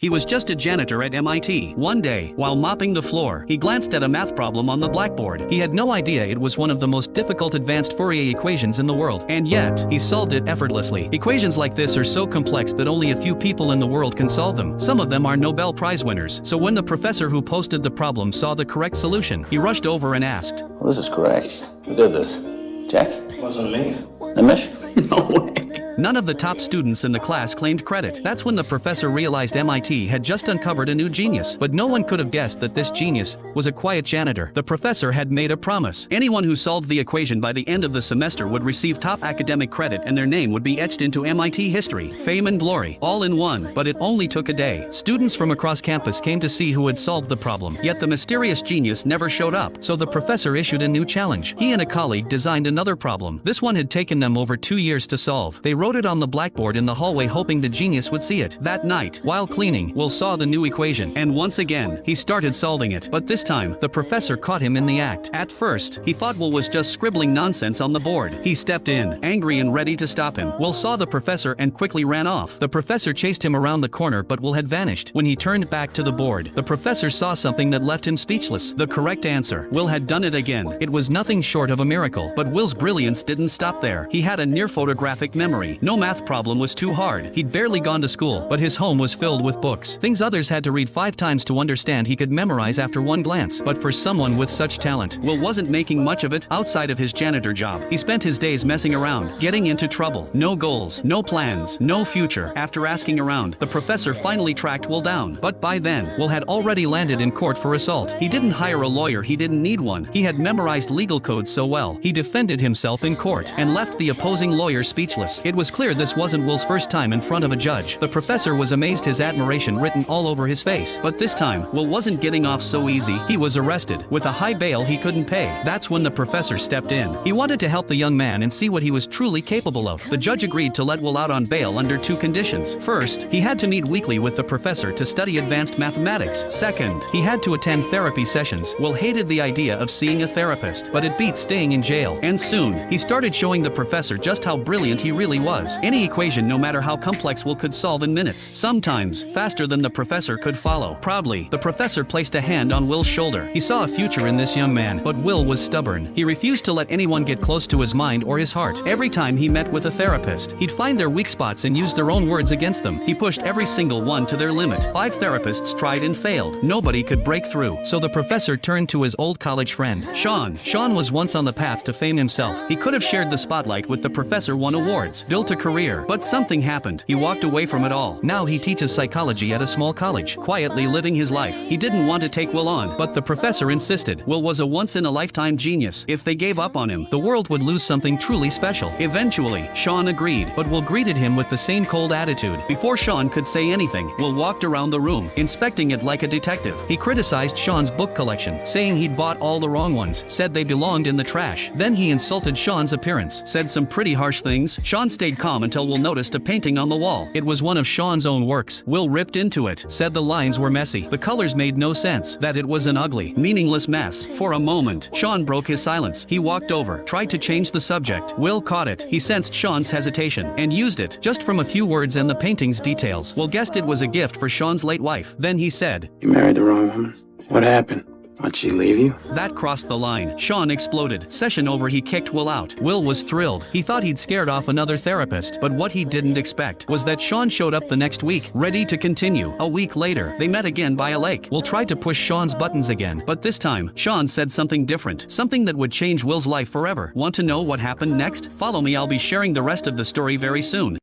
He was just a janitor at MIT. One day, while mopping the floor, he glanced at a math problem on the blackboard. He had no idea it was one of the most difficult advanced Fourier equations in the world. And yet, he solved it effortlessly. Equations like this are so complex that only a few people in the world can solve them. Some of them are Nobel Prize winners. So when the professor who posted the problem saw the correct solution, he rushed over and asked, Well, this is great. Who did this? Jack? Wasn't me. Nimish? No way. None of the top students in the class claimed credit. That's when the professor realized MIT had just uncovered a new genius. But no one could have guessed that this genius was a quiet janitor. The professor had made a promise. Anyone who solved the equation by the end of the semester would receive top academic credit and their name would be etched into MIT history, fame and glory, all in one. But it only took a day. Students from across campus came to see who had solved the problem. Yet the mysterious genius never showed up. So the professor issued a new challenge. He and a colleague designed another problem. This one had taken them over 2 years to solve. They wrote it on the blackboard in the hallway hoping the genius would see it. That night, while cleaning, Will saw the new equation. And once again, he started solving it. But this time, the professor caught him in the act. At first, he thought Will was just scribbling nonsense on the board. He stepped in, angry and ready to stop him. Will saw the professor and quickly ran off. The professor chased him around the corner but Will had vanished. When he turned back to the board, the professor saw something that left him speechless. The correct answer. Will had done it again. It was nothing short of a miracle. But Will's brilliance didn't stop there. He had a near photographic memory. No math problem was too hard. He'd barely gone to school, but his home was filled with books. Things others had to read 5 times to understand he could memorize after one glance. But for someone with such talent, Will wasn't making much of it outside of his janitor job. He spent his days messing around, getting into trouble. No goals, no plans, no future. After asking around, the professor finally tracked Will down. But by then, Will had already landed in court for assault. He didn't hire a lawyer, he didn't need one. He had memorized legal codes so well. He defended himself in court and left the opposing lawyer speechless. It was clear this wasn't Will's first time in front of a judge. The professor was amazed, his admiration written all over his face. But this time, Will wasn't getting off so easy. He was arrested, with a high bail he couldn't pay. That's when the professor stepped in. He wanted to help the young man and see what he was truly capable of. The judge agreed to let Will out on bail under 2 conditions. First, he had to meet weekly with the professor to study advanced mathematics. Second, he had to attend therapy sessions. Will hated the idea of seeing a therapist, but it beat staying in jail. And soon, he started showing the professor just how brilliant he really was. Any equation, no matter how complex, Will could solve in minutes, sometimes faster than the professor could follow. Proudly, the professor placed a hand on Will's shoulder. He saw a future in this young man, but Will was stubborn. He refused to let anyone get close to his mind or his heart. Every time he met with a therapist, he'd find their weak spots and use their own words against them. He pushed every single one to their limit. 5 therapists tried and failed. Nobody could break through. So the professor turned to his old college friend, Sean. Sean was once on the path to fame himself. He could have shared the spotlight with the professor, won awards, built a career. But something happened. He walked away from it all. Now he teaches psychology at a small college, quietly living his life. He didn't want to take Will on, but the professor insisted. Will was a once-in-a-lifetime genius. If they gave up on him, the world would lose something truly special. Eventually, Sean agreed, but Will greeted him with the same cold attitude. Before Sean could say anything, Will walked around the room, inspecting it like a detective. He criticized Sean's book collection, saying he'd bought all the wrong ones, said they belonged in the trash. Then he insulted Sean's appearance, said some pretty harsh things. Sean stayed calm until Will noticed a painting on the wall. It was one of Sean's own works. Will ripped into it, said the lines were messy, the colors made no sense, that it was an ugly, meaningless mess. For a moment, Sean broke his silence. He walked over, tried to change the subject. Will caught it. He sensed Sean's hesitation and used it, just from a few words and the painting's details. Will guessed it was a gift for Sean's late wife. Then he said, You married the wrong woman? What happened? Why'd she leave you? That crossed the line. Sean exploded. Session over, he kicked Will out. Will was thrilled. He thought he'd scared off another therapist, but what he didn't expect was that Sean showed up the next week, ready to continue. A week later, they met again by a lake. Will tried to push Sean's buttons again, but this time, Sean said something different, something that would change Will's life forever. Want to know what happened next? Follow me, I'll be sharing the rest of the story very soon.